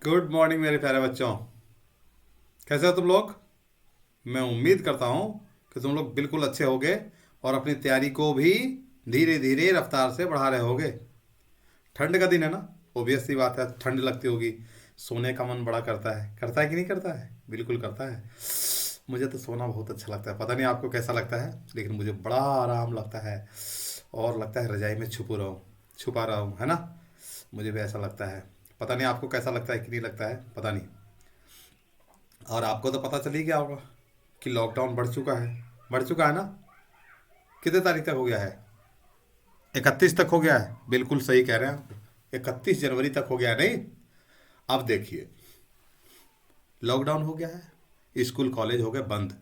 Good morning मेरे प्यारे बच्चों। कैसे हो तुम लोग? मैं उम्मीद करता हूँ कि तुम लोग बिल्कुल अच्छे होगे और अपनी तैयारी को भी धीरे धीरे रफ्तार से बढ़ा रहे होगे। ठंड का दिन है ना, ओबियस सी बात है, ठंड लगती होगी। सोने का मन बड़ा करता है कि नहीं करता है? बिल्कुल करता है। मुझे तो सोना बहुत अच्छा लगता है, पता नहीं आपको कैसा लगता है, लेकिन मुझे बड़ा आराम लगता है। और लगता है रजाई में छुपा रहा हूँ, है ना। मुझे भी ऐसा लगता है। पता नहीं आपको कैसा लगता है कि नहीं लगता है, पता नहीं। और आपको तो पता चल ही गया होगा कि लॉकडाउन बढ़ चुका है ना। कितने तारीख तक हो गया है? 31 तक हो गया है, बिल्कुल सही कह रहे हैं आप। 31 जनवरी तक हो गया है, नहीं? अब देखिए, लॉकडाउन हो गया है, स्कूल कॉलेज हो गए बंद।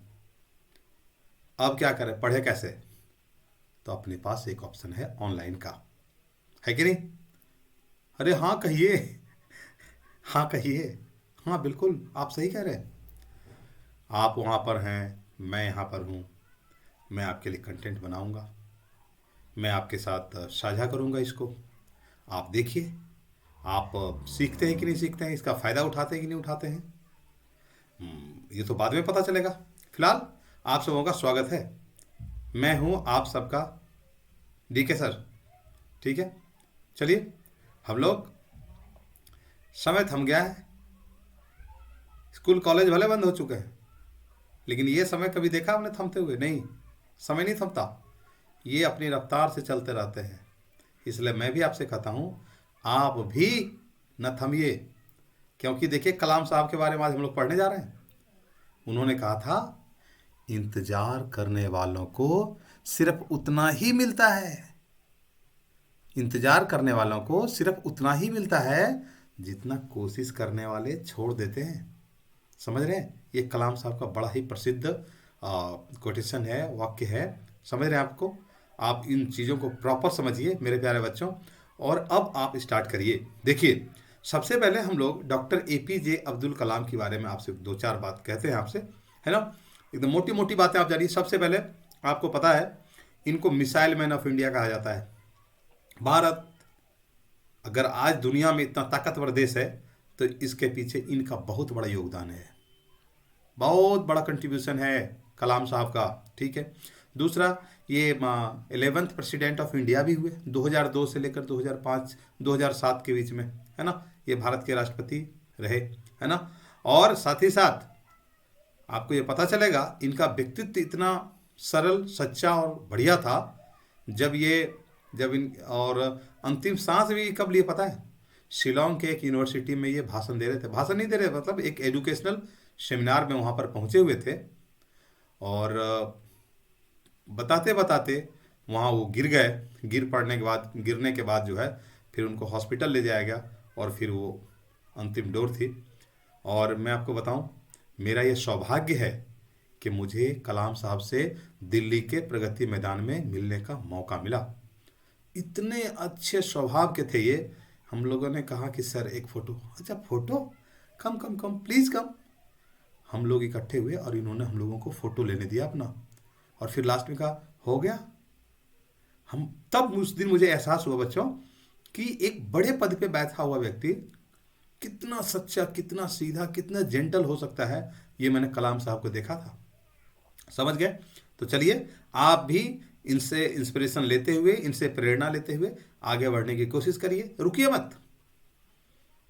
अब क्या करें, पढ़े कैसे? तो अपने पास एक ऑप्शन है ऑनलाइन का, है कि नहीं? अरे हाँ कहिए, हाँ कहिए। हाँ बिल्कुल, आप सही कह रहे हैं। आप वहाँ पर हैं, मैं यहाँ पर हूँ। मैं आपके लिए कंटेंट बनाऊंगा, मैं आपके साथ साझा करूंगा इसको। आप देखिए, आप सीखते हैं कि नहीं सीखते हैं, इसका फ़ायदा उठाते हैं कि नहीं उठाते हैं। ये तो बाद में पता चलेगा। फिलहाल आप सबों का स्वागत है। मैं हूं आप सबका डीके सर। ठीक है, चलिए। हम लोग, समय थम गया है। स्कूल कॉलेज भले बंद हो चुके हैं, लेकिन ये समय कभी देखा आपने थमते हुए? नहीं, समय नहीं थमता। ये अपनी रफ्तार से चलते रहते हैं। इसलिए मैं भी आपसे कहता हूँ, आप भी न थमिए। क्योंकि देखिए, कलाम साहब के बारे में आज हम लोग पढ़ने जा रहे हैं। उन्होंने कहा था, इंतजार करने वालों को सिर्फ उतना ही मिलता है। इंतजार करने वालों को सिर्फ उतना ही मिलता है जितना कोशिश करने वाले छोड़ देते हैं। समझ रहे हैं? ये कलाम साहब का बड़ा ही प्रसिद्ध कोटेशन है, वाक्य है। समझ रहे हैं आपको? आप इन चीज़ों को प्रॉपर समझिए मेरे प्यारे बच्चों। और अब आप स्टार्ट करिए। देखिए, सबसे पहले हम लोग डॉक्टर एपीजे अब्दुल कलाम के बारे में आपसे दो चार बात कहते हैं आपसे, है ना। एकदम मोटी मोटी बातें आप जानिए। सबसे पहले, आपको पता है, इनको मिसाइल मैन ऑफ इंडिया कहा जाता है। भारत अगर आज दुनिया में इतना ताकतवर देश है, तो इसके पीछे इनका बहुत बड़ा योगदान है। बहुत बड़ा कंट्रीब्यूशन है कलाम साहब का। ठीक है। दूसरा, ये 11th प्रेसिडेंट ऑफ इंडिया भी हुए 2002 से लेकर 2005 2007 के बीच में, है ना। ये भारत के राष्ट्रपति रहे, है ना। और साथ ही साथ आपको ये पता चलेगा, इनका व्यक्तित्व इतना सरल सच्चा और बढ़िया था। जब ये जब इन और अंतिम सांस भी कब लिए पता है? शिलोंग के एक यूनिवर्सिटी में ये भाषण दे रहे थे। भाषण नहीं दे रहे, मतलब एक एजुकेशनल सेमिनार में वहाँ पर पहुँचे हुए थे। और बताते बताते वहाँ वो गिर गए। गिरने के बाद जो है, फिर उनको हॉस्पिटल ले जाया गया। और फिर वो अंतिम डोर थी। और मैं आपको बताऊं, मेरा ये सौभाग्य है कि मुझे कलाम साहब से दिल्ली के प्रगति मैदान में मिलने का मौका मिला। इतने अच्छे स्वभाव के थे ये। हम लोगों ने कहा कि सर एक फ़ोटो। अच्छा photo, come come come please कम। हम लोग इकट्ठे हुए और इन्होंने हम लोगों को फ़ोटो लेने दिया अपना। और फिर लास्ट में कहा, हो गया। हम तब उस दिन मुझे एहसास हुआ बच्चों, कि एक बड़े पद पे बैठा हुआ व्यक्ति कितना सच्चा, कितना सीधा, कितना जेंटल हो सकता है। ये मैंने कलाम साहब को देखा था। समझ गए? तो चलिए, आप भी इनसे इंस्पिरेशन लेते हुए, इनसे प्रेरणा लेते हुए आगे बढ़ने की कोशिश करिए। रुकिए मत।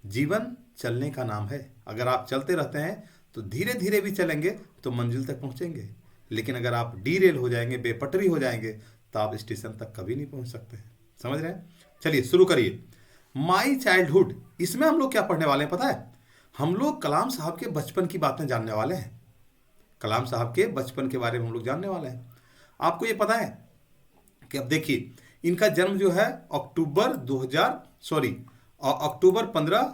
जीवन चलने का नाम है। अगर आप चलते रहते हैं तो धीरे धीरे भी चलेंगे तो मंजिल तक पहुंचेंगे। लेकिन अगर आप डीरेल हो जाएंगे, बेपटरी हो जाएंगे, तो आप स्टेशन तक कभी नहीं पहुंच सकते हैं। समझ रहे हैं? चलिए शुरू करिए। माई चाइल्डहुड, इसमें हम लोग क्या पढ़ने वाले हैं पता है? हम लोग कलाम साहब के बचपन की बातें जानने वाले हैं। कलाम साहब के बचपन के बारे में हम लोग जानने वाले हैं। आपको ये पता है कि, अब देखिए, इनका जन्म जो है अक्टूबर 2000 सॉरी अक्टूबर 15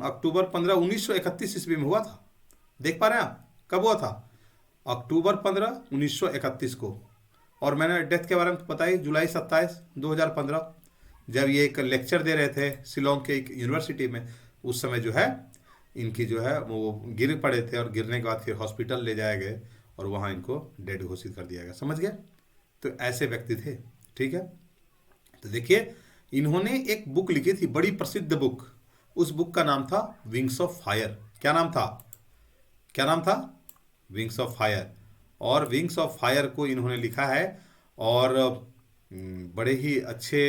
अक्टूबर 15 1931 ईस्वी में हुआ था। देख पा रहे हैं आप? कब हुआ था? अक्टूबर 15 1931 को। और मैंने डेथ के बारे में तो बताई, जुलाई 27 2015, जब ये एक लेक्चर दे रहे थे शिलोंग के एक यूनिवर्सिटी में। उस समय जो है, इनकी जो है वो गिर पड़े थे, और गिरने के बाद फिर हॉस्पिटल ले जाए गए और वहाँ इनको डेड घोषित कर दिया गया। समझ गए? तो ऐसे व्यक्ति थे। ठीक है। तो देखिए, इन्होंने एक बुक लिखी थी, बड़ी प्रसिद्ध बुक, उस बुक का नाम था विंग्स ऑफ फायर। क्या नाम था? क्या नाम था? Wings of fire. और विंग्स ऑफ फायर को इन्होंने लिखा है, और बड़े ही अच्छे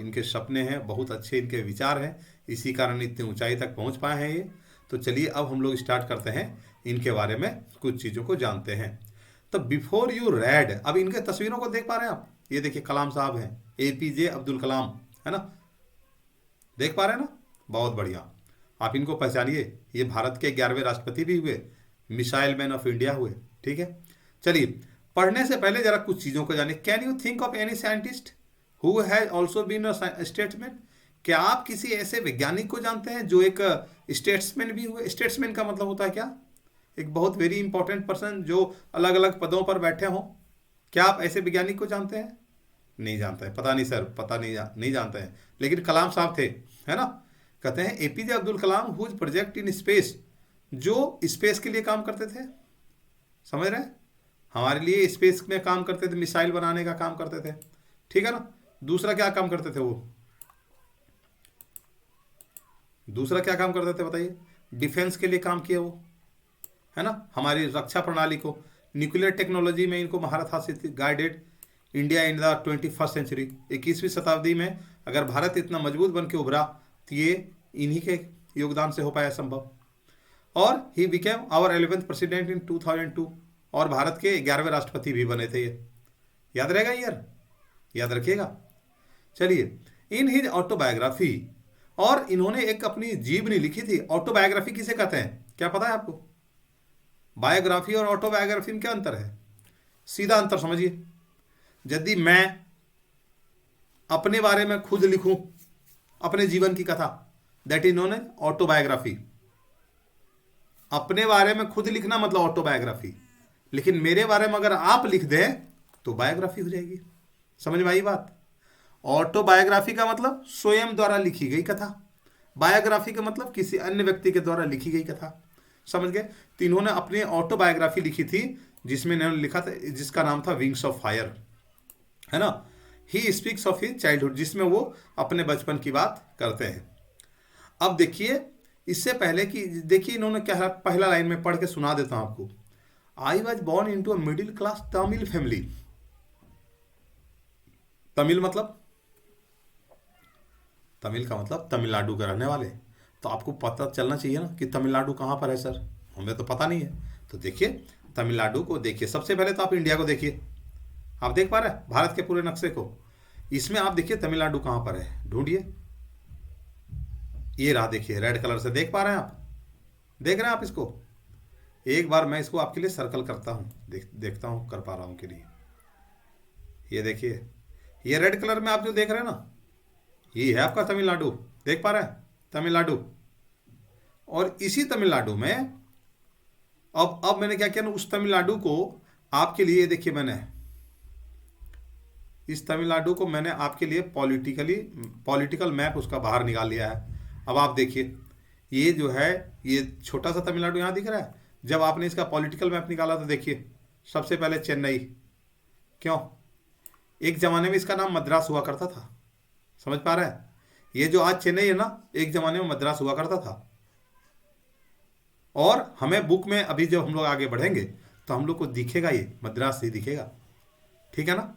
इनके सपने हैं, बहुत अच्छे इनके विचार हैं, इसी कारण इतनी ऊंचाई तक पहुंच पाए हैं ये। तो चलिए अब हम लोग स्टार्ट करते हैं, इनके बारे में कुछ चीज़ों को जानते हैं। तो बिफोर यू रेड, अब इनके तस्वीरों को देख पा रहे हैं आप? ये देखिए कलाम साहब हैं, एपीजे अब्दुल कलाम, है ना? देख पा रहे हैं ना? बहुत बढ़िया। आप इनको पहचानिए, ये भारत के 11वें राष्ट्रपति भी हुए, मिसाइल मैन ऑफ इंडिया हुए। ठीक है, चलिए पढ़ने से पहले जरा कुछ चीज़ों को जानिए। Can you think of any scientist who has also been a statesman? क्या आप किसी ऐसे वैज्ञानिक को जानते हैं जो एक स्टेट्समैन भी हुए? स्टेट्समैन का मतलब होता है क्या? एक बहुत वेरी इंपॉर्टेंट पर्सन जो अलग अलग पदों पर बैठे हों। क्या आप ऐसे वैज्ञानिक को जानते हैं? नहीं जानते हैं, पता नहीं सर, पता नहीं, नहीं जानते हैं। लेकिन कलाम साहब थे, है ना? कहते हैं APJ Abdul Kalam whose project in space, जो स्पेस के लिए काम करते थे। समझ रहे हैं? हमारे लिए स्पेस में काम करते थे, मिसाइल बनाने का काम करते थे। ठीक है ना? दूसरा क्या काम करते थे वो? दूसरा क्या काम करते थे बताइए? डिफेंस के लिए काम किया वो, है ना? हमारी रक्षा प्रणाली को, न्यूक्लियर टेक्नोलॉजी में इनको महारत हासिल थी। Guided India in the 21st century, 21वीं शताब्दी में अगर भारत इतना मजबूत बन के उभरा तो ये इन्हीं के योगदान से हो पाया संभव। और he became our 11th president in 2002, और भारत के 11वें राष्ट्रपति भी बने थे ये। याद रहेगा यार, याद रखिएगा। चलिए, इन हिज ऑटोबायोग्राफी, और इन्होंने एक अपनी जीवनी लिखी थी। ऑटोबायोग्राफी किसे कहते हैं, क्या पता है आपको? बायोग्राफी और ऑटोबायोग्राफी में क्या अंतर है? सीधा अंतर समझिए। यदि मैं अपने बारे में खुद लिखूं अपने जीवन की कथा, that is known as autobiography. अपने बारे में खुद लिखना मतलब ऑटोबायोग्राफी। लेकिन मेरे बारे में अगर आप लिख दें तो बायोग्राफी हो जाएगी। समझ में आई बात? ऑटोबायोग्राफी का मतलब स्वयं द्वारा लिखी गई कथा, बायोग्राफी का मतलब किसी अन्य व्यक्ति के द्वारा लिखी गई कथा। समझ गए? तो इन्होंने अपनी ऑटोबायोग्राफी लिखी थी, जिसमें इन्होंने लिखा था, जिसका नाम था विंग्स ऑफ फायर, है ना? He speaks of his childhood, जिसमें वो अपने बचपन की बात करते हैं। अब देखिए, इससे पहले कि देखिए इन्होंने क्या है, पहला लाइन में पढ़ के सुना देता हूं आपको। I was born into a middle class Tamil family. Tamil मतलब, तमिल का मतलब तमिलनाडु के रहने वाले। तो आपको पता चलना चाहिए ना कि तमिलनाडु कहाँ पर है सर, हमें तो पता नहीं है। तो देखिए तमिलनाडु को देखिए, सबसे पहले तो आप इंडिया को देखिए। आप देख पा रहे हैं भारत के पूरे नक्शे को? इसमें आप देखिए तमिलनाडु कहाँ पर है, ढूंढिए। ये रहा, देखिए रेड कलर से, देख पा रहे हैं आप? देख रहे हैं आप इसको? एक बार मैं इसको आपके लिए सर्कल करता हूँ, देखता हूँ कर पा रहा हूँ कि नहीं। ये देखिए, ये रेड कलर में आप जो देख रहे हैं ना, ये है आपका तमिलनाडु। देख पा रहे हैं? तमिलनाडु। और इसी तमिलनाडु में अब मैंने क्या किया ना, उस तमिलनाडु को आपके लिए, देखिए मैंने इस तमिलनाडु को मैंने आपके लिए पॉलिटिकल मैप उसका बाहर निकाल लिया है। अब आप देखिए, ये जो है, ये छोटा सा तमिलनाडु यहाँ दिख रहा है। जब आपने इसका पॉलिटिकल मैप निकाला तो देखिए, सबसे पहले चेन्नई। क्यों? एक जमाने में इसका नाम मद्रास हुआ करता था। समझ पा रहे हैं? ये जो आज चेन्नई है ना, एक जमाने में मद्रास हुआ करता था। और हमें बुक में अभी जब हम लोग आगे बढ़ेंगे तो हम लोग को दिखेगा, ये मद्रास ही दिखेगा। ठीक है ना?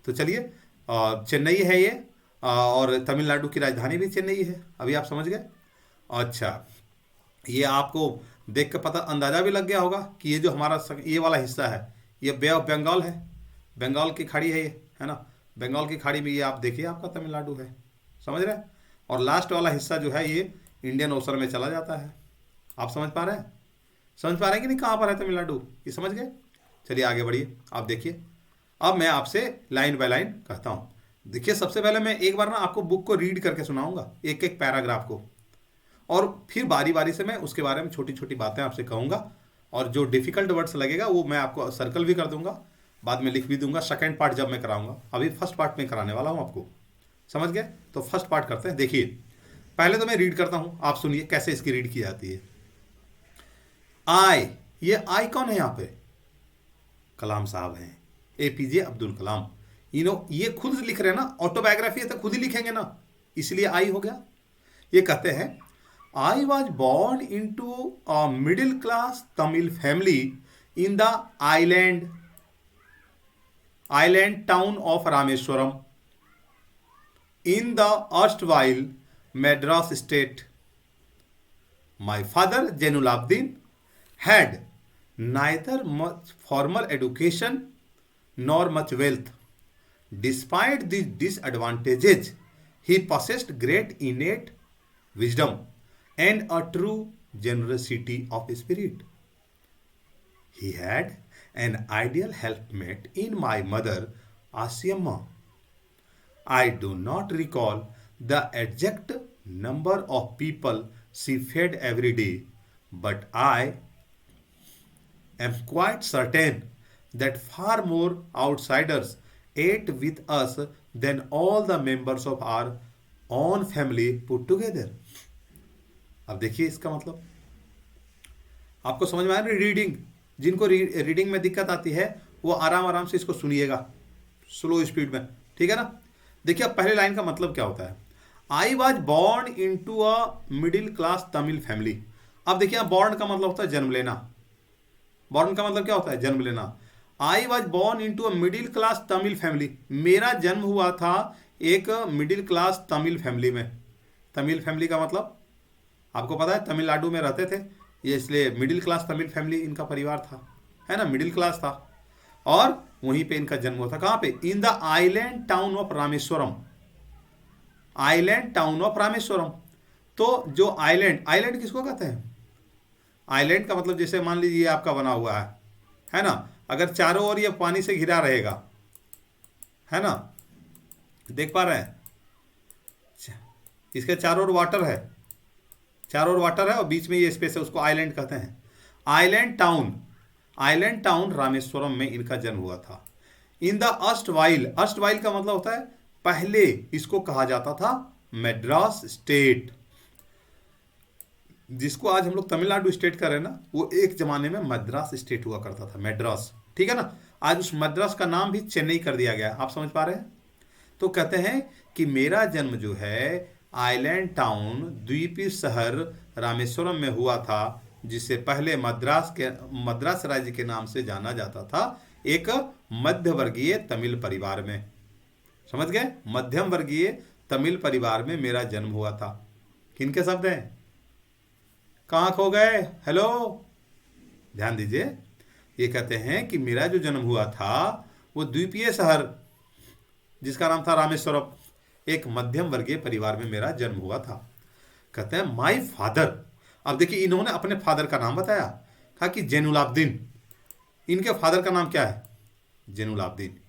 तो चलिए, चेन्नई है ये, और तमिलनाडु की राजधानी भी चेन्नई है। अभी आप समझ गए? अच्छा, ये आपको देख कर पता अंदाजा भी लग गया होगा कि ये जो हमारा ये वाला हिस्सा है, ये बे ऑफ बंगाल है, बंगाल की खाड़ी है ये, है ना? बंगाल की खाड़ी में ये आप देखिए आपका तमिलनाडु है। समझ रहे हैं? और लास्ट वाला हिस्सा जो है ये इंडियन ओशन में चला जाता है। आप समझ पा रहे हैं? समझ पा रहे हैं कि नहीं कहाँ पर है तमिलनाडु? ये समझ गए? चलिए आगे बढ़िए, आप देखिए। अब मैं आपसे लाइन बाय लाइन कहता हूँ। देखिए, सबसे पहले मैं एक बार ना आपको बुक को रीड करके सुनाऊंगा, एक एक पैराग्राफ को, और फिर बारी बारी से मैं उसके बारे में छोटी छोटी बातें आपसे कहूँगा। और जो डिफिकल्ट वर्ड्स लगेगा वो मैं आपको सर्कल भी कर दूंगा, बाद में लिख भी दूंगा, सेकेंड पार्ट जब मैं कराऊंगा। अभी फर्स्ट पार्ट में कराने वाला हूँ आपको। समझ गए? तो फर्स्ट पार्ट करते हैं। देखिए, पहले तो मैं रीड करता हूँ, आप सुनिए कैसे इसकी रीड की जाती है। आई, ये आई कौन है यहाँ पे? कलाम साहब हैं, एपीजे अब्दुल कलाम। ये खुद लिख रहे हैं ना, ऑटोबायोग्राफी है तो खुद ही लिखेंगे ना, इसलिए आई हो गया। ये कहते हैं I was born into a middle class Tamil family in the island town of Rameswaram in the erstwhile Madras state. My father, Jainulabdin, had neither much formal education nor much wealth. Despite these disadvantages, he possessed great innate wisdom and a true generosity of spirit. He had an ideal helpmate in my mother, Asiamma. I do not recall the exact number of people she fed every day, but I am quite certain that far more outsiders ate with us than all the members of our own family put together. अब देखिए इसका मतलब, आपको समझ में आ रही reading? जिनको reading में दिक्कत आती है वो आराम आराम से इसको सुनिएगा, स्लो स्पीड में, ठीक है ना? देखिए अब पहले लाइन का मतलब क्या होता है। I was born into a middle class Tamil family. अब देखिए बॉर्न का मतलब होता है जन्म लेना। बॉर्न का मतलब क्या होता है? जन्म लेना। I was born into a middle class Tamil family, मेरा जन्म हुआ था एक मिडिल क्लास तमिल फैमिली में। तमिल फैमिली का मतलब आपको पता है, तमिलनाडु में रहते थे ये, इसलिए मिडिल क्लास तमिल फैमिली इनका परिवार था, है ना, मिडिल क्लास था। और वहीं पे इनका जन्म हुआ था। कहाँ पे? In the island town of Rameswaram. Island town of Rameswaram. तो जो आइलैंड, आइलैंड किसको कहते हैं? आइलैंड का मतलब जैसे मान लीजिए आपका बना हुआ है ना, अगर चारों ओर ये पानी से घिरा रहेगा, है ना, देख पा रहे हैं, इसके चारों ओर वाटर है, चारों ओर वाटर है और बीच में ये स्पेस है, उसको आइलैंड कहते हैं। Island town, island town Rameswaram में इनका जन्म हुआ था। इन द अर्स्टवाइल, अर्स्टवाइल का मतलब होता है पहले, इसको कहा जाता था मद्रास स्टेट। जिसको आज हम लोग तमिलनाडु स्टेट कर रहे हैं ना, वो एक जमाने में मद्रास स्टेट हुआ करता था, मद्रास, ठीक है ना। आज उस मद्रास का नाम भी चेन्नई कर दिया गया, आप समझ पा रहे हैं? तो कहते हैं कि मेरा जन्म जो है आइलैंड टाउन, द्वीपीय शहर रामेश्वरम में हुआ था, जिसे पहले मद्रास राज्य के नाम से जाना जाता था, एक मध्य वर्गीय तमिल परिवार में। समझ गए? मध्यम वर्गीय तमिल परिवार में मेरा जन्म हुआ था। किनके शब्द हैं? कहाँ खो गए? हेलो, ध्यान दीजिए। ये कहते हैं कि मेरा जो जन्म हुआ था वो द्वीपीय शहर जिसका नाम था रामेश्वरम, एक मध्यम वर्गीय परिवार में मेरा जन्म हुआ था। कहते हैं माय फादर। अब देखिए इन्होंने अपने फादर का नाम बताया, कहा कि जैनुलाब्दीन। इनके फादर का नाम क्या है? जैनुलाब्दीन।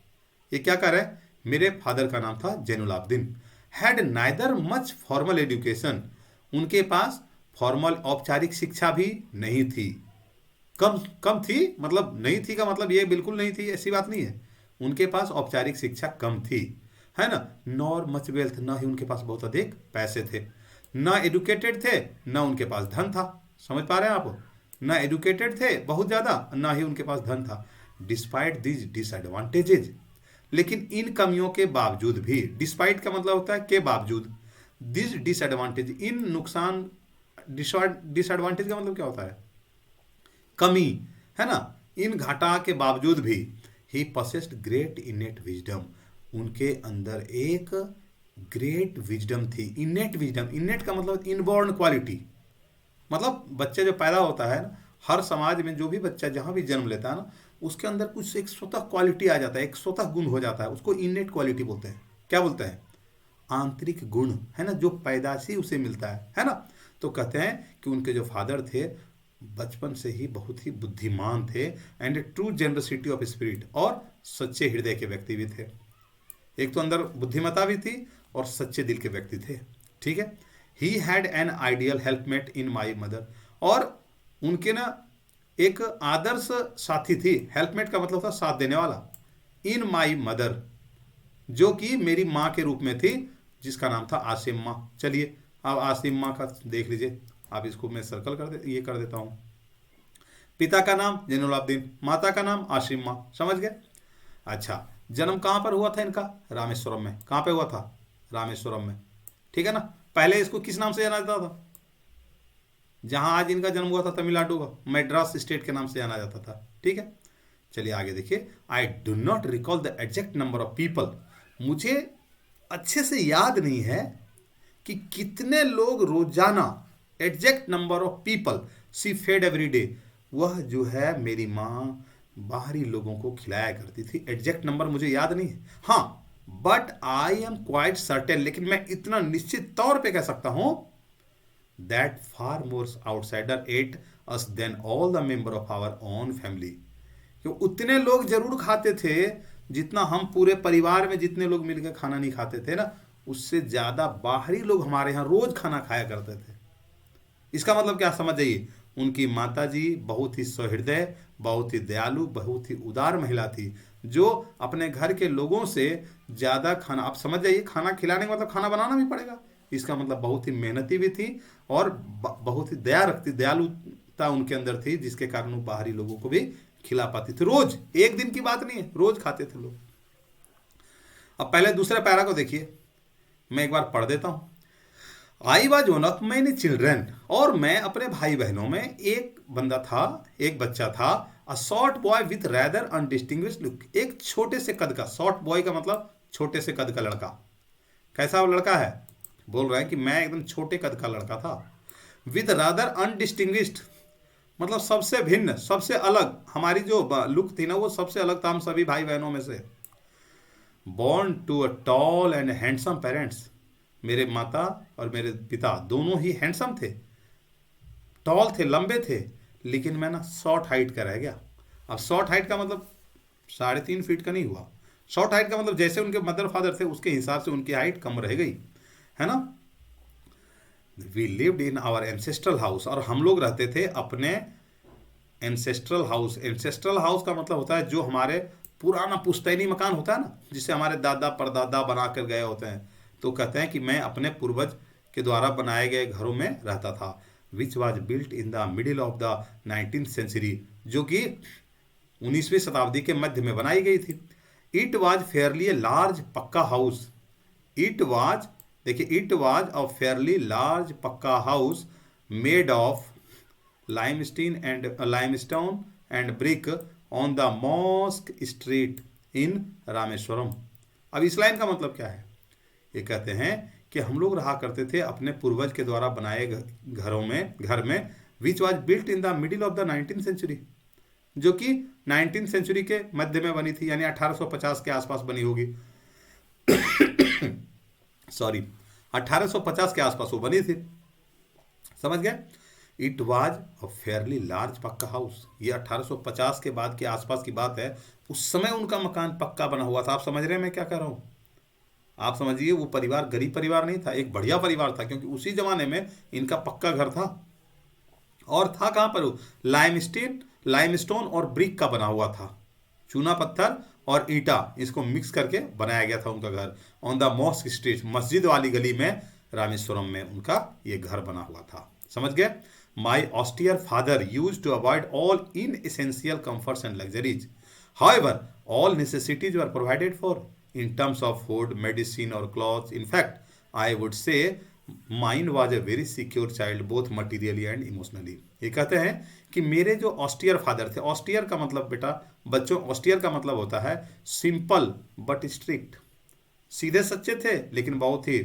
ये क्या कर रहे हैं? मेरे फादर का नाम था Jainulabdeen. Had neither much formal education, उनके पास फॉर्मल औपचारिक शिक्षा भी नहीं थी। कम कम थी, मतलब नहीं थी का मतलब ये बिल्कुल नहीं थी ऐसी बात नहीं है, उनके पास औपचारिक शिक्षा कम थी, है ना। नॉर मच वेल्थ, ना ही उनके पास बहुत अधिक पैसे थे, ना एडुकेटेड थे, ना उनके पास धन था। समझ पा रहे हैं आप? ना एडुकेटेड थे बहुत ज़्यादा, ना ही उनके पास धन था। डिस्पाइट दिस डिसएडवांटेजेज, लेकिन इन कमियों के बावजूद भी, डिस्पाइट का मतलब होता है के बावजूद, दिस डिसएडवांटेज, इन नुकसान, डिसएडवांटेज का मतलब क्या होता है? कमी, है ना। इन घाटा के बावजूद भी ही पसेस्ड ग्रेट इनेट विजडम, उनके अंदर एक ग्रेट विजडम थी। इनेट विजडम, इनेट का मतलब इनबॉर्न क्वालिटी, मतलब बच्चे जो पैदा होता है ना, हर समाज में जो भी बच्चा जहाँ भी जन्म लेता है ना, उसके अंदर कुछ एक स्वतः क्वालिटी आ जाता है, एक स्वतः गुण हो जाता है, उसको इनेट क्वालिटी बोलते हैं। क्या बोलते हैं? आंतरिक गुण, है ना, जो पैदाशी उसे मिलता है ना। तो कहते हैं कि उनके जो फादर थे बचपन से ही बहुत ही बुद्धिमान थे, and true generosity of spirit, और सच्चे हृदय के व्यक्ति भी थे। एक तो अंदर बुद्धिमता भी थी और सच्चे दिल के व्यक्ति थे, ठीक है। He had an ideal helpmate in my mother, और उनके ना एक आदर्श साथी थी। हेल्पमेट का मतलब था साथ देने वाला। इन माई मदर, जो कि मेरी माँ के रूप में थी, जिसका नाम था आसिम माँ। चलिए अब आसिम माँ का देख लीजिए आप, इसको मैं सर्कल ये कर देता हूँ। पिता का नाम जैनुलाब्दीन, माता का नाम आसिम माँ। समझ गए? अच्छा, जन्म कहाँ पर हुआ था इनका? रामेश्वरम में। कहाँ पे हुआ था? रामेश्वरम में, ठीक है ना। पहले इसको किस नाम से जाना जाता था? जहां आज इनका जन्म हुआ था तमिलनाडु का मैड्रास स्टेट के नाम से जाना जाता था। ठीक है, चलिए आगे देखिए। I do not recall the exact number of people, मुझे अच्छे से याद नहीं है कि कितने लोग रोजाना, exact number of people she fed every day, वह जो है मेरी माँ बाहरी लोगों को खिलाया करती थी। एग्जैक्ट नंबर मुझे याद नहीं है, हाँ, but I am quite certain, लेकिन मैं इतना निश्चित तौर पे कह सकता हूं that far more outsider ate us than all the member of our own family, कि उतने लोग जरूर खाते थे जितना हम पूरे परिवार में जितने लोग मिलकर खाना नहीं खाते थे ना, उससे ज्यादा बाहरी लोग हमारे यहाँ रोज खाना खाया करते थे। इसका मतलब क्या, समझ जाइए, उनकी माता जी बहुत ही सहृदय, बहुत ही दयालु, बहुत ही उदार महिला थी, जो अपने घर के लोगों से ज्यादा खाना, आप समझ जाइए, खाना खिलाने का मतलब खाना बनाना भी पड़ेगा, इसका मतलब बहुत ही मेहनती भी थी और बहुत ही दया रखती, दयालुता उनके अंदर थी, जिसके कारण वो बाहरी लोगों को भी खिला पाती थी। रोज, एक दिन की बात नहीं है, रोज खाते थे लोग। अब पहले दूसरे पैरा को देखिए, मैं एक बार पढ़ देता हूं। I was one of many children, और मैं अपने भाई बहनों में एक बंदा था, एक बच्चा था। A short boy with rather undistinguished look, एक छोटे से कद का, शॉर्ट बॉय का मतलब छोटे से कद का लड़का। कैसा वो लड़का है, बोल रहा है कि मैं एकदम छोटे कद का लड़का था। विथ रादर अनडिस्टिंग्विश्ड मतलब सबसे भिन्न, सबसे अलग, हमारी जो लुक थी ना वो सबसे अलग था हम सभी भाई बहनों में से। Born to a tall and handsome parents, मेरे माता और मेरे पिता दोनों ही हैंडसम थे, टॉल थे, लंबे थे, लेकिन मैं ना शॉर्ट हाइट का रह गया। अब शॉर्ट हाइट का मतलब 3.5 फीट का नहीं हुआ, शॉर्ट हाइट का मतलब जैसे उनके मदर फादर थे उसके हिसाब से उनकी हाइट कम रह गई, है ना। We lived in our ancestral house, और हम लोग रहते थे अपने एंसेस्ट्रल हाउस। एंसेस्ट्रल हाउस का मतलब होता है जो हमारे पुराना पुश्तैनी मकान होता है ना, जिसे हमारे दादा परदादा बना कर गए होते हैं, तो कहते हैं कि मैं अपने पूर्वज के द्वारा बनाए गए घरों में रहता था। Which was built in the middle of the 19th century, जो कि 19वीं शताब्दी के मध्य में बनाई गई थी। It was fairly a large pucca house, it was, देखिए, it was a fairly large pucca house made of limestone and brick on the mosque street in Rameswaram. अब इस लाइन का मतलब क्या है, ये कहते हैं कि हम लोग रहा करते थे अपने पूर्वज के द्वारा बनाए घर में, which was built in the middle of the 19th century, जो कि 19th सेंचुरी के मध्य में बनी थी, यानी 1850 के आसपास बनी होगी। सॉरी, 1850 के आसपास वो बनी थी, समझ गए। It was a fairly large pucca house, ये 1850 के बाद के आसपास की बात है, उस समय उनका मकान पक्का बना हुआ था। आप समझ रहे हैं मैं क्या कह रहा हूं, आप समझिए, वो परिवार गरीब परिवार नहीं था, एक बढ़िया परिवार था, क्योंकि उसी जमाने में इनका पक्का घर था। और था कहां पर वो, लाइमस्टोन और ब्रिक का बना हुआ था, चूना पत्थर और ईंटा, इसको मिक्स करके बनाया गया था उनका घर। ऑन द मॉस्क स्ट्रीट, मस्जिद वाली गली में, रामेश्वरम में उनका ये घर बना हुआ था, समझ गए। My austere father used to avoid all inessential comforts and luxuries, however all necessities were provided for in terms of food, medicine or clothes. In fact, I would say mine was a very secure child both materially and emotionally. ये कहते हैं कि मेरे जो austere father थे, austere का मतलब बेटा बच्चों, ऑस्टियर का मतलब होता है सिंपल बट स्ट्रिक्ट, सीधे सच्चे थे लेकिन बहुत ही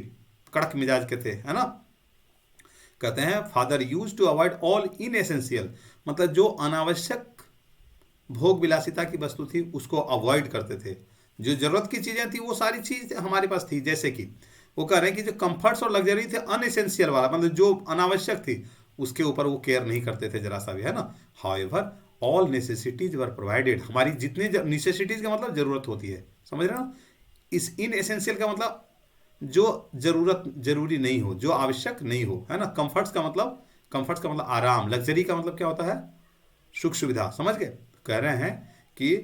कड़क मिजाज के थे, है ना। कहते हैं father used to avoid all inessential, मतलब जो अनावश्यक भोग विलासिता की वस्तु थी उसको अवॉइड करते थे, जो जरूरत की चीजें थी वो सारी चीज हमारे पास थी। जैसे कि वो कह रहे हैं कि जो कंफर्ट्स और लग्जरी थे, अनएसेंशियल वाला मतलब जो अनावश्यक थी उसके ऊपर वो केयर नहीं करते थे जरा सा भी, है ना। However all necessities were provided, हमारी जितनी नेसेसिटीज का मतलब जरूरत होती है, समझ रहे ना। इस इन एसेंशियल का मतलब जो जरूरी नहीं हो, जो आवश्यक नहीं हो, है ना। कंफर्ट्स का मतलब आराम, लग्जरी का मतलब क्या होता है, सुख सुविधा, समझ गए। कह रहे हैं कि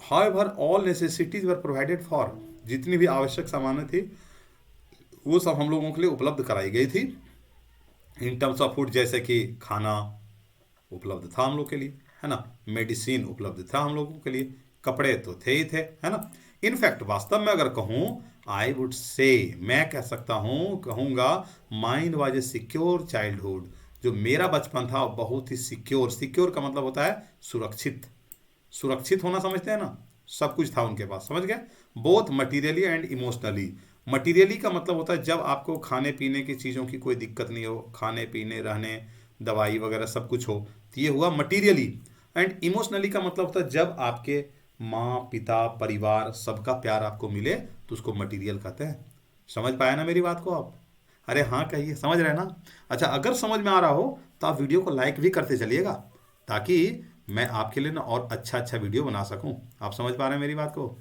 however all necessities were provided for, जितनी भी आवश्यक सामानें थी वो सब हम लोगों के लिए उपलब्ध कराई गई थी। इन टर्म्स ऑफ फूड, जैसे कि खाना उपलब्ध था हम लोग के लिए, है ना, मेडिसिन उपलब्ध था हम लोगों के लिए, कपड़े तो थे ही थे, है ना। इनफैक्ट वास्तव में अगर कहूँ, आई वुड से, मैं कह सकता हूँ, कहूँगा, mind was a secure childhood, जो मेरा बचपन था वो बहुत ही सिक्योर। सिक्योर का मतलब होता है सुरक्षित। सुरक्षित होना समझते हैं ना, सब कुछ था उनके पास, समझ गए, both materially and emotionally. Materially का मतलब होता है जब आपको खाने पीने की चीज़ों की कोई दिक्कत नहीं हो, खाने पीने रहने दवाई वगैरह सब कुछ हो, तो ये हुआ मटीरियली। एंड इमोशनली का मतलब होता है जब आपके माँ पिता परिवार सबका प्यार आपको मिले तो उसको मटीरियल कहते हैं। समझ पाया ना मेरी बात को आप? अरे हाँ कहिए, समझ रहे हैं ना? अच्छा, अगर समझ में आ रहा हो तो आप वीडियो को लाइक भी करते चलिएगा, ताकि मैं आपके लिए ना और अच्छा अच्छा वीडियो बना सकूं। आप समझ पा रहे हैं मेरी बात को?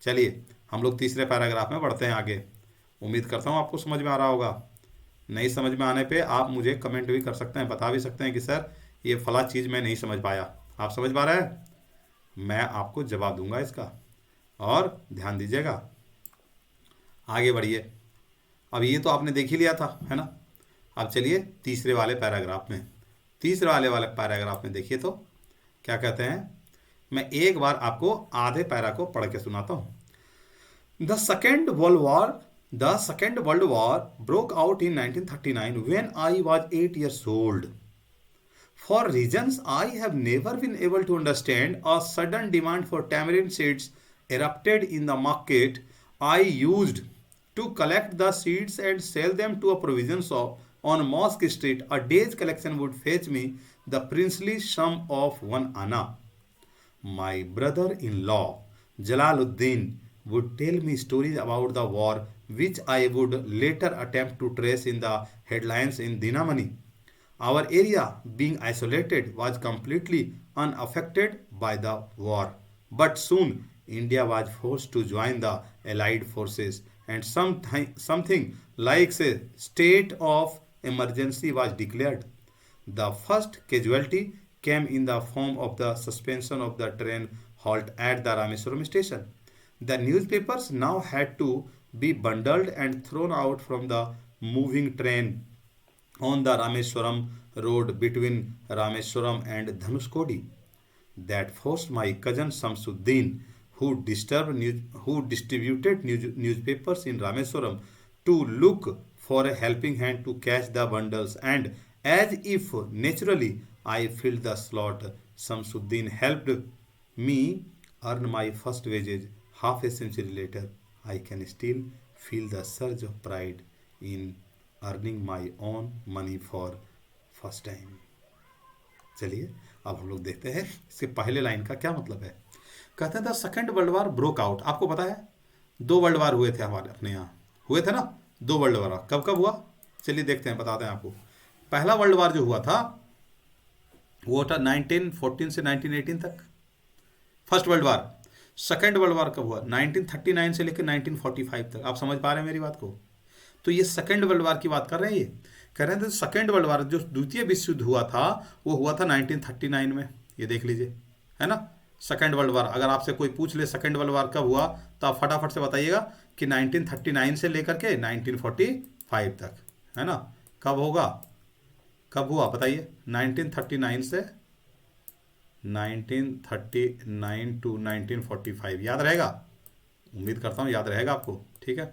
चलिए हम लोग तीसरे पैराग्राफ में बढ़ते हैं आगे। उम्मीद करता हूँ आपको समझ में आ रहा होगा। नहीं समझ में आने पे आप मुझे कमेंट भी कर सकते हैं, बता भी सकते हैं कि सर ये फला चीज़ मैं नहीं समझ पाया। आप समझ पा रहे हैं? मैं आपको जवाब दूंगा इसका, और ध्यान दीजिएगा। आगे बढ़िए। अब ये तो आपने देख ही लिया था, है ना? अब चलिए तीसरे वाले पैराग्राफ में। तीसरे वाले वाले पैराग्राफ में देखिए तो क्या कहते हैं। मैं एक बार आपको आधे पैरा को पढ़ के सुनाता हूँ। The Second World War, the Second World War broke out in 1939 when I was 8 years old. For reasons I have never been able to understand, a sudden demand for tamarind seeds erupted in the market. I used to collect the seeds and sell them to a provision shop on Mosque Street. A day's collection would fetch me the princely sum of 1 anna. My brother-in-law Jalaluddin would tell me stories about the war, which I would later attempt to trace in the headlines in Dinamani. Our area, being isolated, was completely unaffected by the war. But soon India was forced to join the Allied forces, and something like a state of emergency was declared. The first casualty came in the form of the suspension of the train halt at the Rameswaram station. The newspapers now had to be bundled and thrown out from the moving train on the Rameswaram road between Rameswaram and Dhanuskodi. That forced my cousin Samsuddin, who distributed newspapers in Rameswaram, to look for a helping hand to catch the bundles, and as if naturally I filled the slot. Samsuddin helped me earn my first wages. Half a century later, I can still feel the surge of pride in earning my own money for first time. चलिए अब हम लोग देखते हैं इसके पहले line का क्या मतलब है। कहते हैं the second world war broke out. आपको पता है 2 वर्ल्ड वार हुए थे हमारे अपने यहाँ, हुए थे ना 2 वर्ल्ड वार। कब कब हुआ? चलिए देखते हैं, बताते हैं आपको। पहला वर्ल्ड वार जो हुआ था वो था 1914 से 1918 तक, first world war. Second world war कब हुआ? 1939 से लेकर 1945 तक। आप समझ पा रहे हैं मेरी बात को? तो ये सेकेंड वर्ल्ड वार की बात कर रहे हैं। ये कह रहे थे सेकेंड वर्ल्ड वार जो द्वितीय विश्व युद्ध हुआ था वो हुआ था 1939 में। ये देख लीजिए, है ना। सेकेंड वर्ल्ड वार अगर आपसे कोई पूछ ले सेकेंड वर्ल्ड वार कब हुआ, तो आप फटाफट से बताइएगा कि 1939 से लेकर के 1945 तक, है ना। कब होगा, कब हुआ बताइए? 1939 से 1939 टू 1945। याद रहेगा? उम्मीद करता हूँ याद रहेगा आपको, ठीक है।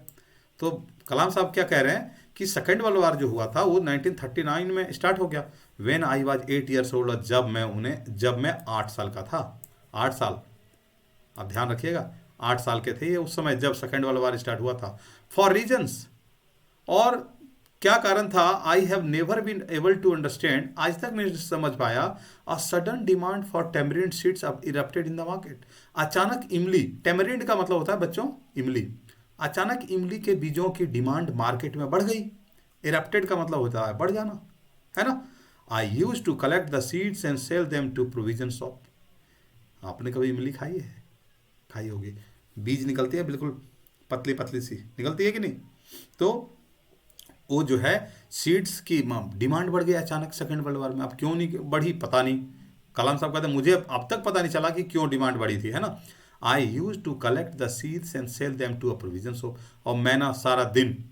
तो कलाम साहब क्या कह रहे हैं कि सेकेंड वर्ल्ड वार जो हुआ था वो 1939 में स्टार्ट हो गया। When I was 8 years old, जब मैं 8 साल का था। 8 साल, आप ध्यान रखिएगा, 8 साल के थे ये उस समय जब सेकेंड वर्ल्ड वार स्टार्ट हुआ था। फॉर रीजन्स, और क्या कारण था? I have never been able to understand, आज तक नहीं समझ पाया। A sudden demand for tamarind seeds erupted in the market. अचानक इमली, टेमरिंड का मतलब होता है बच्चों इमली। अचानक इमली के बीजों की डिमांड मार्केट में बढ़ गई। इरप्टेड का मतलब होता है बढ़ जाना, है ना। I used to collect the seeds and sell them to provision shop. आपने कभी इमली खाई है? खाई होगी। बीज निकलती है बिल्कुल पतली पतली सी, निकलती है कि नहीं? तो वो जो है सीड्स की डिमांड बढ़ गई अचानक सेकेंड वर्ल्ड वॉर में। अब क्यों नहीं बढ़ी पता नहीं। कलाम साहब कहते हैं मुझे अब तक पता नहीं चला कि क्यों डिमांड बढ़ी थी, है ना। I used to collect the seeds and sell them to a provision shop. और मैं ना सारा दिन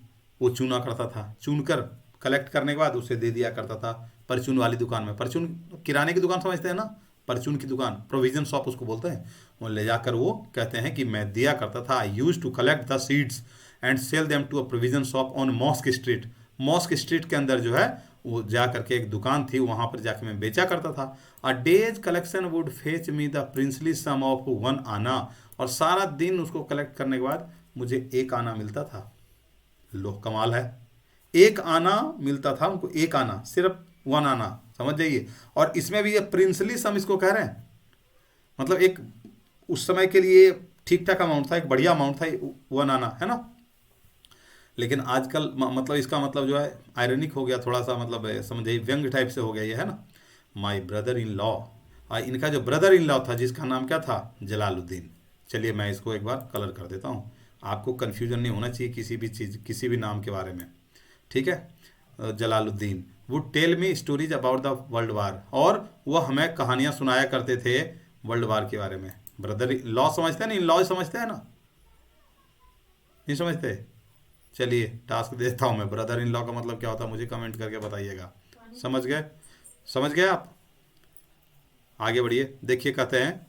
वो चूना करता था, चुन कर कलेक्ट करने के बाद उसे दे दिया करता था परचून वाली दुकान में। परचून किराने की दुकान समझते हैं ना, परचून की दुकान, प्रोविजन शॉप उसको बोलते हैं। वो ले जाकर वो कहते हैं कि मैं दिया करता था, I used to collect the seeds and sell them to a provision shop on mosque street. Mosque street के अंदर जो है वो जा करके एक दुकान थी, वहां पर जाकर मैं बेचा करता था। A day's collection would fetch me the princely sum of 1 anna. और सारा दिन उसको कलेक्ट करने के बाद मुझे 1 आना मिलता था। लो कमाल है, 1 आना मिलता था उनको, 1 आना, सिर्फ 1 आना, समझ जाइए। और इसमें भी ये प्रिंसली सम इसको कह रहे हैं, मतलब एक उस समय के लिए ठीक ठाक अमाउंट था, एक बढ़िया अमाउंट था 1 आना, है ना। लेकिन आजकल मतलब इसका मतलब जो है आयरनिक हो गया थोड़ा सा, मतलब समझ जाइए व्यंग टाइप से हो गया ये, है ना। माई ब्रदर इन लॉ, इनका जो ब्रदर इन लॉ था जिसका नाम क्या था, जलालुद्दीन। चलिए मैं इसको एक बार कलर कर देता हूँ, आपको कन्फ्यूजन नहीं होना चाहिए किसी भी चीज़, किसी भी नाम के बारे में, ठीक है। Jalaluddin would tell me stories about the world war, और वह हमें कहानियाँ सुनाया करते थे वर्ल्ड वार के बारे में। ब्रदर इन लॉ समझते हैं ना, इन लॉ समझते हैं ना, नहीं समझते। चलिए टास्क देता हूँ मैं, ब्रदर इन लॉ का मतलब क्या होता है मुझे कमेंट करके बताइएगा। समझ गए, समझ गए आप। आगे बढ़िए, देखिए कहते हैं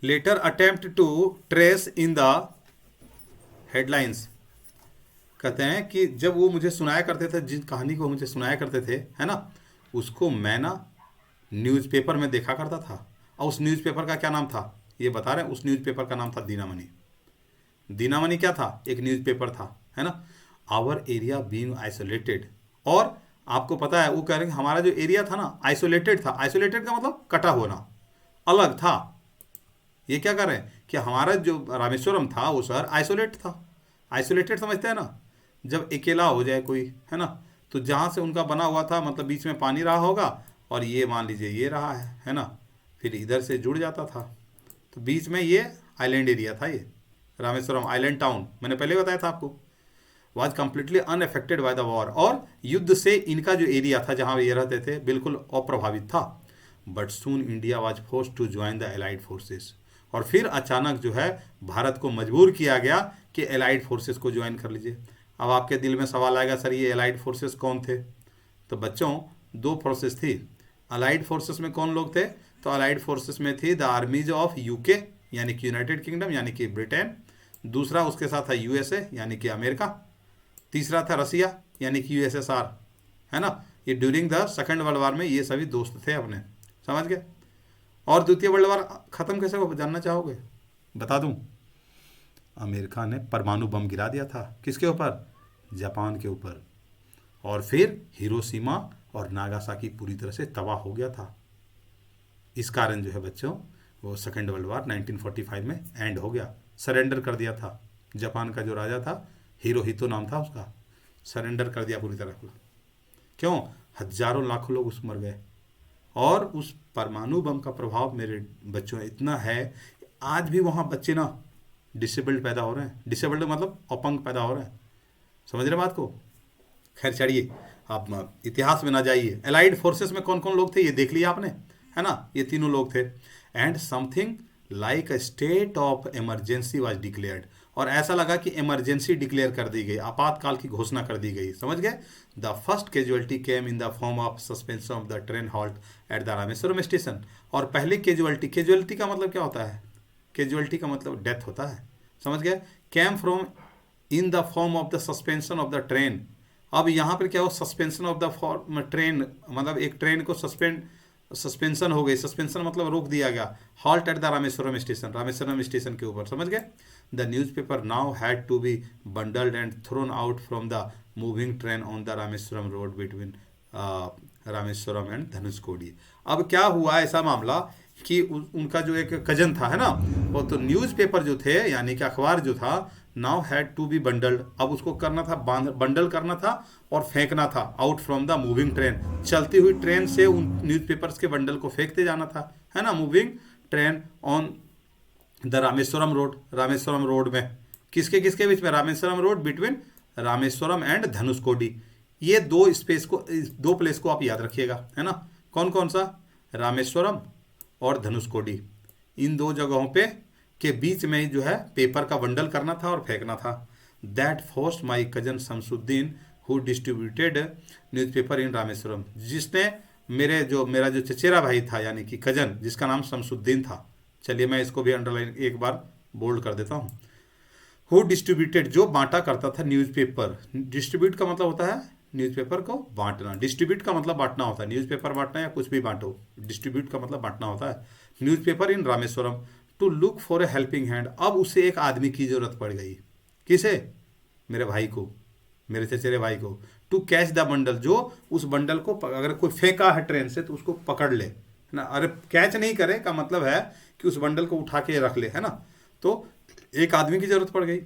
later attempt to trace in the headlines. कहते हैं कि जब वो मुझे सुनाया करते थे, जिस कहानी को मुझे सुनाया करते थे, है ना, उसको मैं ना न्यूज़पेपर में देखा करता था। और उस न्यूज़पेपर का क्या नाम था, ये बता रहे हैं, उस न्यूज़पेपर का नाम था दीनामणि। दीनामणि क्या था, एक न्यूज़पेपर था, है ना। आवर एरिया बीइंग आइसोलेटेड, और आपको पता है वो कह रहे हैं हमारा जो एरिया था ना आइसोलेटेड था। आइसोलेटेड का मतलब कटा होना, अलग था। ये क्या कर रहे हैं कि हमारा जो रामेश्वरम था वो शहर आइसोलेट था। आइसोलेटेड समझते हैं ना, जब अकेला हो जाए कोई, है ना, तो जहाँ से उनका बना हुआ था, मतलब बीच में पानी रहा होगा और ये मान लीजिए ये रहा है ना, फिर इधर से जुड़ जाता था, तो बीच में ये आइलैंड एरिया था ये रामेश्वरम आइलैंड टाउन, मैंने पहले बताया था आपको। Was completely unaffected by the war, और युद्ध से इनका जो एरिया था जहाँ ये रहते थे बिल्कुल अप्रभावित था। But soon India was forced to join the allied forces, और फिर अचानक जो है भारत को मजबूर किया गया कि एलाइड फोर्सेस को ज्वाइन कर लीजिए। अब आपके दिल में सवाल आएगा सर ये एलाइड फोर्सेस कौन थे। तो बच्चों दो फोर्सेस थी अलाइड फोर्सेस में। कौन लोग थे, तो अलाइड फोर्सेस में थी द आर्मीज ऑफ यूके यानी कि यूनाइटेड किंगडम यानी कि ब्रिटेन, दूसरा उसके साथ था यूएसए यानी कि अमेरिका, तीसरा था रसिया यानी कि यूएसएसआर, है ना। ये during the second world war में ये सभी दोस्त थे अपने, समझ गए। और द्वितीय वर्ल्ड वार खत्म कैसे हुआ जानना चाहोगे, बता दूं। अमेरिका ने परमाणु बम गिरा दिया था, किसके ऊपर, जापान के ऊपर, और फिर हिरोशिमा और नागासाकी पूरी तरह से तबाह हो गया था। इस कारण जो है बच्चों वो सेकेंड वर्ल्ड वार 1945 में एंड हो गया, सरेंडर कर दिया था। जापान का जो राजा था हिरोहितो नाम था उसका, सरेंडर कर दिया पूरी तरह। क्यों, हजारों लाखों लोग उस मर गए। और उस परमाणु बम का प्रभाव मेरे बच्चों इतना है, आज भी वहाँ बच्चे ना डिसेबल्ड पैदा हो रहे हैं। डिसेबल्ड मतलब अपंग पैदा हो रहे हैं, समझ रहे बात को। खैर चढ़िए, आप इतिहास में ना जाइए। एलाइड फोर्सेस में कौन कौन लोग थे ये देख लिया आपने, है ना, ये तीनों लोग थे। And something like a state of emergency was declared, और ऐसा लगा कि इमरजेंसी डिक्लेयर कर दी गई, आपातकाल की घोषणा कर दी गई, समझ गए। The first casualty came in the form of suspension of the train halt at the Rameswaram station. और पहली कैजुअलिटी, कैजुअलिटी का मतलब क्या होता है, कैजुअलिटी का मतलब डेथ होता है, समझ गए। Came from in the form of the suspension of the train. अब यहाँ पर क्या हो, suspension of the form train, मतलब एक ट्रेन को सस्पेंशन हो गई, सस्पेंशन मतलब रोक दिया गया। Halt at the Rameswaram station, Rameswaram station के ऊपर, समझ गए। The newspaper now had to be bundled and thrown out from the moving train on the Rameswaram road between Rameswaram and Dhanushkodi. अब क्या हुआ ऐसा मामला कि उनका जो एक कजन था, है ना, वो तो न्यूज़पेपर जो थे यानी कि अखबार जो था, now had to be bundled, अब उसको करना था, बंडल करना था और फेंकना था out from the moving train. चलती हुई ट्रेन से उन न्यूज़पेपर्स के बंडल को फेंकते जाना था, है ना, moving train on the Rameswaram road. Rameswaram road में किसके किसके बीच में, Rameswaram road between Rameswaram and Dhanushkodi. ये दो स्पेस को, दो प्लेस को आप याद रखिएगा, है ना। कौन कौन सा, रामेश्वरम और धनुषकोडी, इन दो जगहों पे के बीच में जो है पेपर का बंडल करना था और फेंकना था। That forced my cousin Shamsuddin who distributed newspaper in Rameswaram, जिसने मेरा जो चचेरा भाई था, यानी कि कजन, जिसका नाम शमसुद्दीन था, चलिए मैं इसको भी अंडरलाइन एक बार बोल्ड कर देता हूँ। हु डिस्ट्रीब्यूटेड, जो बांटा करता था न्यूज़पेपर। डिस्ट्रीब्यूट का मतलब होता है न्यूज़पेपर को बांटना, डिस्ट्रीब्यूट का मतलब बांटना होता है, न्यूज़पेपर बांटना या कुछ भी बांटो, डिस्ट्रीब्यूट का मतलब बांटना होता है। Newspaper in Rameswaram to look for a helping hand. अब उसे एक आदमी की जरूरत पड़ गई। किसे? मेरे भाई को, मेरे चचेरे भाई को। टू कैच द बंडल, जो उस बंडल को अगर कोई फेंका है ट्रेन से तो उसको पकड़ ले, है ना। अरे कैच नहीं करे का मतलब है कि उस बंडल को उठा के रख ले, है ना। तो एक आदमी की जरूरत पड़ गई।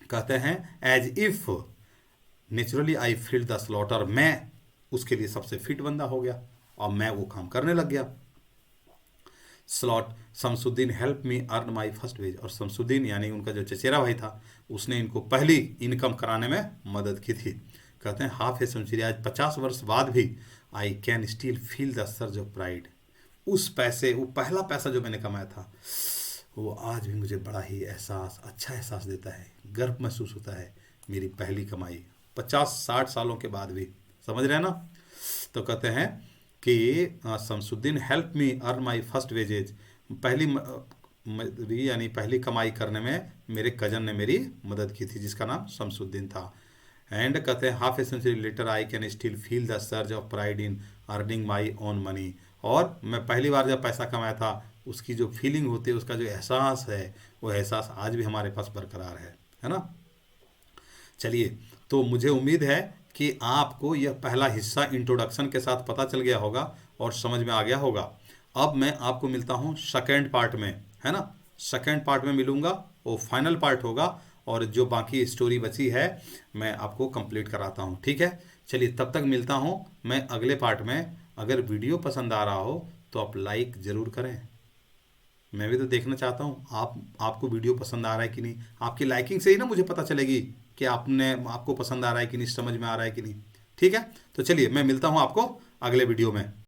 कहते हैं as if naturally I feel the slaughter, मैं उसके लिए सबसे फिट बंदा हो गया और मैं वो काम करने लग गया। Slot Shamsuddin help me earn my first wage, और शमसुद्दीन यानी उनका जो चचेरा भाई था उसने इनको पहली इनकम कराने में मदद की थी। कहते हैं हाफ ए सेंचुरी, आज 50 वर्ष बाद भी आई can still feel the surge of pride. उस पैसे, वो पहला पैसा जो मैंने कमाया था, वो आज भी मुझे बड़ा ही एहसास, अच्छा एहसास देता है, गर्व महसूस होता है। मेरी पहली कमाई 50-60 सालों के बाद भी, समझ रहे हैं ना। तो कहते हैं कि Shamsuddin help me earn my first wages, पहली यानी पहली कमाई करने में मेरे कजन ने मेरी मदद की थी, जिसका नाम शमसुद्दीन था। एंड कहते हैं half a century later I can still feel the surge of pride in earning my own money, और मैं पहली बार जब पैसा कमाया था उसकी जो फीलिंग होती है, उसका जो एहसास है, वो एहसास आज भी हमारे पास बरकरार है ना। चलिए, तो मुझे उम्मीद है कि आपको यह पहला हिस्सा इंट्रोडक्शन के साथ पता चल गया होगा और समझ में आ गया होगा। अब मैं आपको मिलता हूँ सेकेंड पार्ट में, है ना। सेकेंड पार्ट में मिलूँगा, वो फाइनल पार्ट होगा, और जो बाकी स्टोरी बची है मैं आपको कंप्लीट कराता हूँ, ठीक है। चलिए, तब तक मिलता हूँ मैं अगले पार्ट में। अगर वीडियो पसंद आ रहा हो तो आप लाइक ज़रूर करें, मैं भी तो देखना चाहता हूँ आपको वीडियो पसंद आ रहा है कि नहीं। आपकी लाइकिंग से ही ना मुझे पता चलेगी कि आपको पसंद आ रहा है कि नहीं, समझ में आ रहा है कि नहीं, ठीक है। तो चलिए, मैं मिलता हूँ आपको अगले वीडियो में।